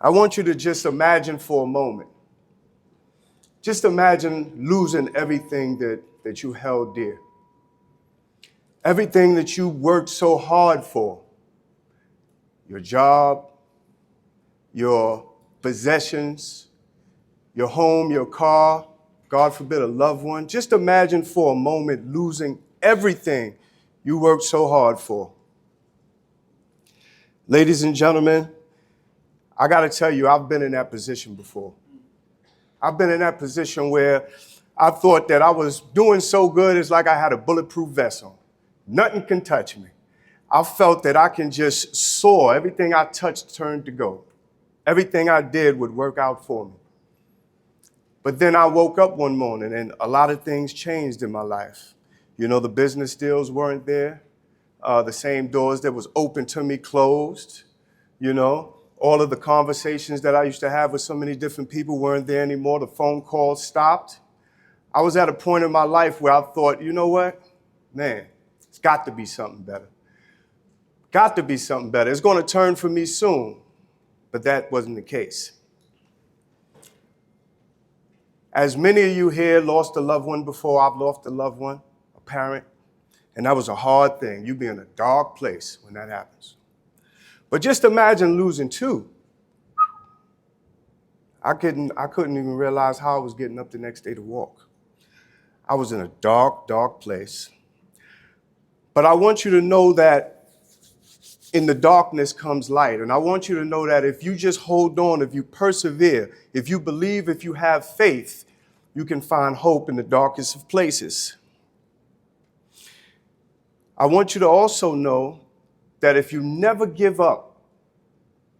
I want you to just imagine for a moment. Just imagine losing everything that you held dear. Everything that you worked so hard for. Your job, your possessions, your home, your car, God forbid a loved one. Just imagine for a moment losing everything you worked so hard for. Ladies and gentlemen, I got to tell you, I've been in that position before. I've been in that position where I thought that I was doing so good, it's like I had a bulletproof vest on. Nothing can touch me. I felt that I can just soar. Everything I touched turned to gold. Everything I did would work out for me. But then I woke up one morning and a lot of things changed in my life. You know, the business deals weren't there. The same doors that was open to me closed. You know, all of the conversations that I used to have with so many different people weren't there anymore. The phone calls stopped. I was at a point in my life where I thought, you know what? Man, it's got to be something better. Got to be something better. It's going to turn for me soon. But that wasn't the case. As many of you here lost a loved one before, I've lost a loved one, a parent, and that was a hard thing. You be in a dark place when that happens. But just imagine losing two. I couldn't even realize how I was getting up the next day to walk. I was in a dark, dark place. But I want you to know that in the darkness comes light. And I want you to know that if you just hold on, if you persevere, if you believe, if you have faith, you can find hope in the darkest of places. I want you to also know that if you never give up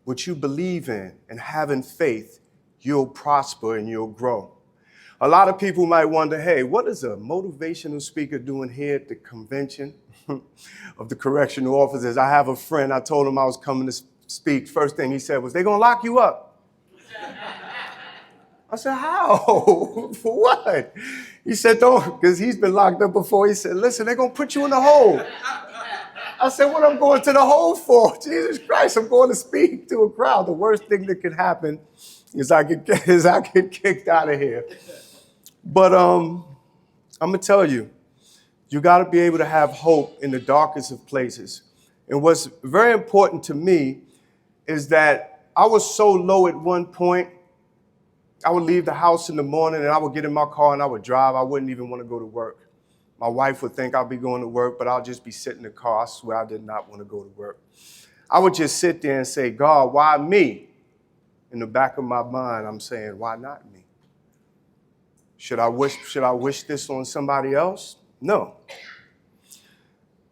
what you believe in and have in faith, you'll prosper and you'll grow. A lot of people might wonder, hey, what is a motivational speaker doing here at the convention of the correctional officers? I have a friend, I told him I was coming to speak. First thing he said was, they're going to lock you up. I said, how? For what? He said, don't, because he's been locked up before. He said, listen, they're going to put you in the hole. I said, what am I going to the hole for? Jesus Christ, I'm going to speak to a crowd. The worst thing that could happen is I get kicked out of here. But I'm going to tell you, you got to be able to have hope in the darkest of places. And what's very important to me is that I was so low at one point, I would leave the house in the morning and I would get in my car and I would drive. I wouldn't even want to go to work. My wife would think I'll be going to work, but I'll just be sitting in the car. I swear I did not want to go to work. I would just sit there and say, God, why me? In the back of my mind, I'm saying, why not me? Should I wish this on somebody else? No.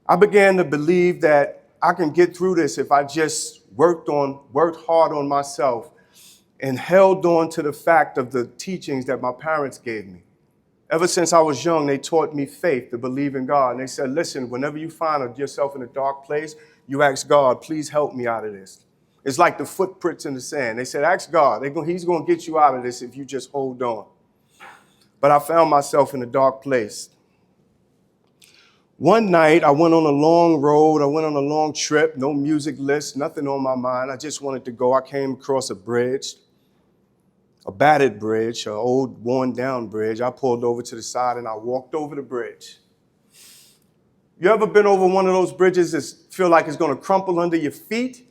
I began to believe that I can get through this if I just worked hard on myself and held on to the fact of the teachings that my parents gave me. Ever since I was young, they taught me faith, to believe in God. And they said, listen, whenever you find yourself in a dark place, you ask God, please help me out of this. It's like the footprints in the sand. They said, ask God. He's going to get you out of this if you just hold on. But I found myself in a dark place. One night, I went on a long road. I went on a long trip, no music list, nothing on my mind. I just wanted to go. I came across a bridge, a battered bridge, an old worn-down bridge. I pulled over to the side and I walked over the bridge. You ever been over one of those bridges that feel like it's going to crumple under your feet?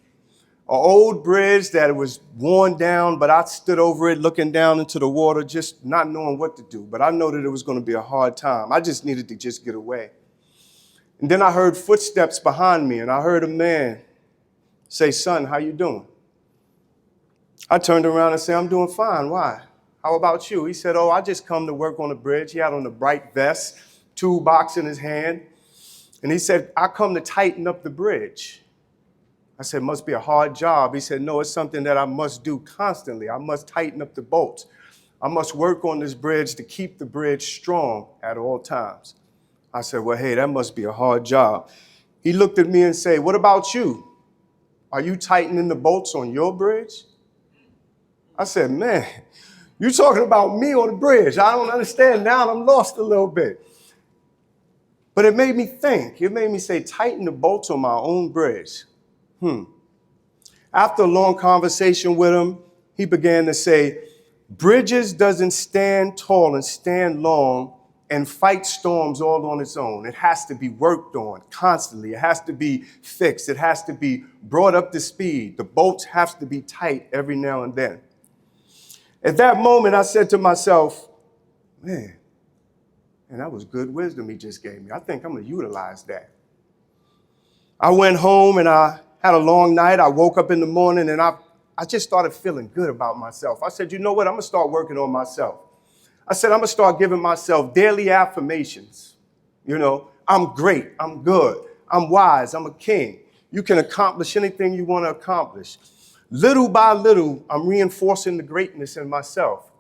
An old bridge that was worn down, but I stood over it looking down into the water, just not knowing what to do. But I know that it was going to be a hard time. I just needed to just get away. And then I heard footsteps behind me, and I heard a man say, son, how you doing? I turned around and said, I'm doing fine. Why? How about you? He said, oh, I just come to work on the bridge. He had on a bright vest, toolbox in his hand. And he said, I come to tighten up the bridge. I said, must be a hard job. He said, no, it's something that I must do constantly. I must tighten up the bolts. I must work on this bridge to keep the bridge strong at all times. I said, well, hey, that must be a hard job. He looked at me and said, what about you? Are you tightening the bolts on your bridge? I said, man, you talking about me on the bridge. I don't understand now. I'm lost a little bit. But it made me think. It made me say, tighten the bolts on my own bridge. After a long conversation with him, he began to say, bridges doesn't stand tall and stand long and fight storms all on its own. It has to be worked on constantly. It has to be fixed. It has to be brought up to speed. The bolts have to be tight every now and then. At that moment, I said to myself, man, that was good wisdom he just gave me. I think I'm going to utilize that. I went home and I had a long night. I woke up in the morning and I just started feeling good about myself. I said, you know what? I'm going to start working on myself. I said, I'm going to start giving myself daily affirmations. You know, I'm great. I'm good. I'm wise. I'm a king. You can accomplish anything you want to accomplish. Little by little, I'm reinforcing the greatness in myself.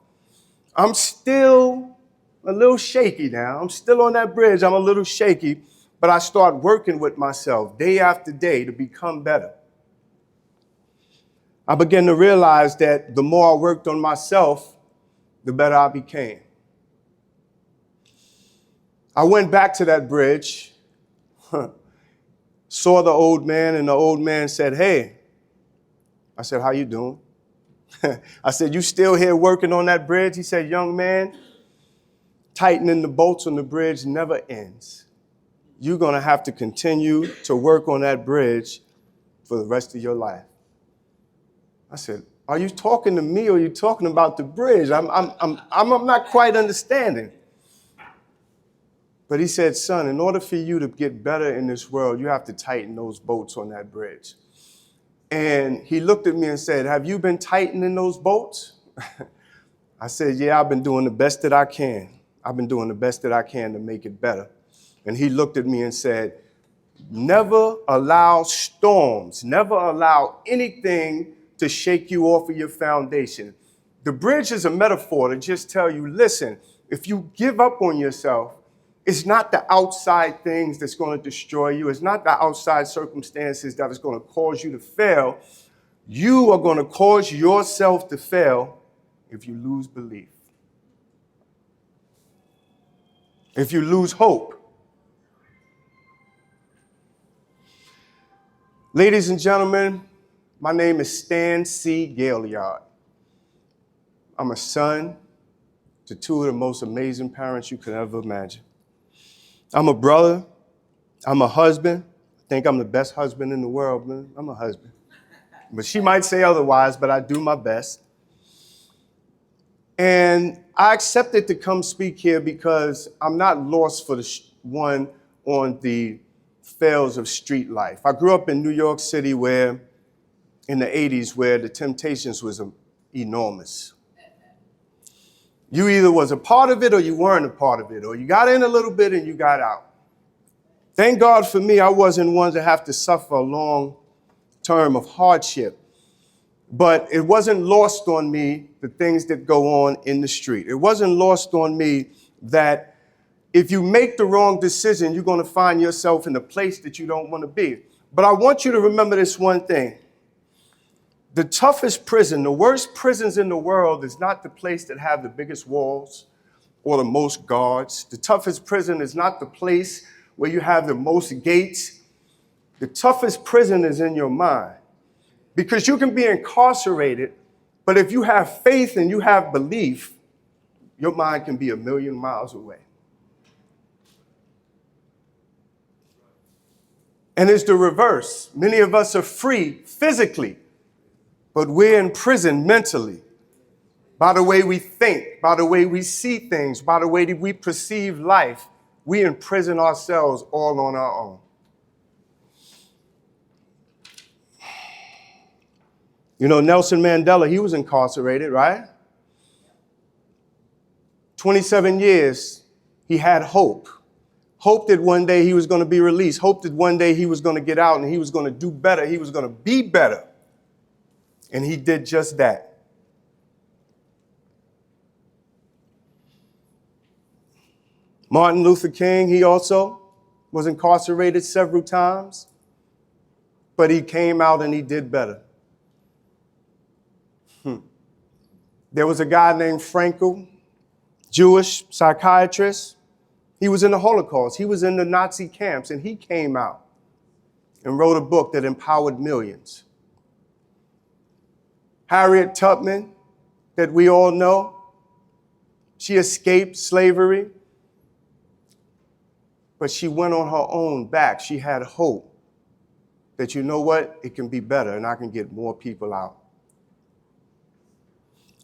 I'm still a little shaky now. I'm still on that bridge. I'm a little shaky, but I start working with myself day after day to become better. I began to realize that the more I worked on myself, the better I became. I went back to that bridge, saw the old man, and the old man said, hey. I said, how you doing? I said, you still here working on that bridge? He said, young man, tightening the bolts on the bridge never ends. You're going to have to continue to work on that bridge for the rest of your life. I said, are you talking to me or are you talking about the bridge? I'm not quite understanding. But he said, son, in order for you to get better in this world, you have to tighten those bolts on that bridge. And he looked at me and said, have you been tightening those bolts? I said, yeah, I've been doing the best that I can. I've been doing the best that I can to make it better. And he looked at me and said, never allow storms, never allow anything to shake you off of your foundation. The bridge is a metaphor to just tell you, listen, if you give up on yourself, it's not the outside things that's going to destroy you. It's not the outside circumstances that is going to cause you to fail. You are going to cause yourself to fail if you lose belief. If you lose hope. Ladies and gentlemen, my name is C Gaillard. I'm a son to two of the most amazing parents you could ever imagine. I'm a brother. I'm a husband. I think I'm the best husband in the world, man. I'm a husband. But she might say otherwise, but I do my best. And I accepted to come speak here because I'm not lost for the one on the fails of street life. I grew up in New York City where, in the 80s, where the temptations was enormous. You either was a part of it or you weren't a part of it, or you got in a little bit and you got out. Thank God for me, I wasn't one to have to suffer a long term of hardship. But it wasn't lost on me, the things that go on in the street. It wasn't lost on me that if you make the wrong decision, you're going to find yourself in a place that you don't want to be. But I want you to remember this one thing. The toughest prison, the worst prisons in the world is not the place that have the biggest walls or the most guards. The toughest prison is not the place where you have the most gates. The toughest prison is in your mind. Because you can be incarcerated, but if you have faith and you have belief, your mind can be 1,000,000 miles away. And it's the reverse. Many of us are free physically, but we're in prison mentally by the way we think, by the way we see things, by the way that we perceive life. We imprison ourselves all on our own. You know, Nelson Mandela, he was incarcerated, right? 27 years, he had hope. Hope that one day he was going to be released. Hope that one day he was going to get out and he was going to do better. He was going to be better. And he did just that. Martin Luther King, he also was incarcerated several times, but he came out and he did better. There was a guy named Frankl, Jewish psychiatrist. He was in the Holocaust. He was in the Nazi camps, and he came out and wrote a book that empowered millions. Harriet Tubman, that we all know, she escaped slavery, but she went on her own back. She had hope that, you know what, it can be better and I can get more people out.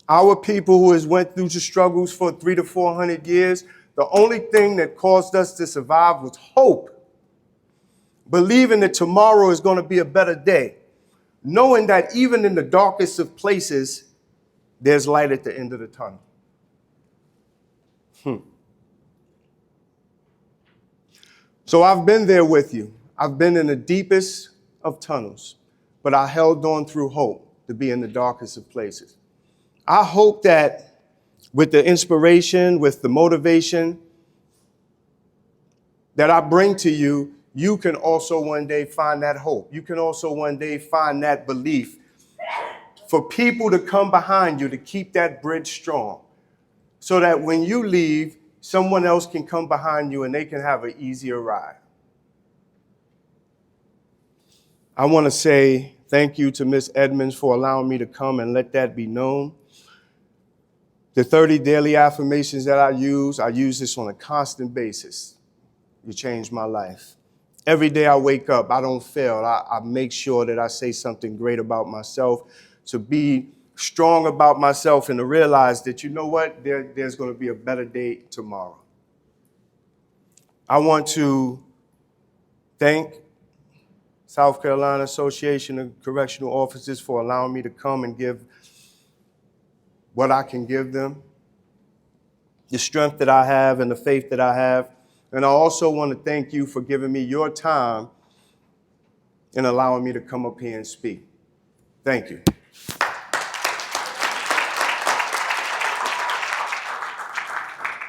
Our people who has went through the struggles for 300 to 400 years, the only thing that caused us to survive was hope. Believing that tomorrow is going to be a better day. Knowing that even in the darkest of places, there's light at the end of the tunnel. So I've been there with you. I've been in the deepest of tunnels, but I held on through hope to be in the darkest of places. I hope that with the inspiration, with the motivation that I bring to you, you can also one day find that hope. You can also one day find that belief for people to come behind you to keep that bridge strong so that when you leave, someone else can come behind you and they can have an easier ride. I want to say thank you to Miss Edmonds for allowing me to come and let that be known. The 30 daily affirmations that I use this on a constant basis. You changed my life. Every day I wake up, I don't fail. I make sure that I say something great about myself, to be strong about myself and to realize that, you know what, there's going to be a better day tomorrow. I want to thank South Carolina Association of Correctional Officers for allowing me to come and give what I can give them, the strength that I have and the faith that I have. And I also want to thank you for giving me your time and allowing me to come up here and speak. Thank you.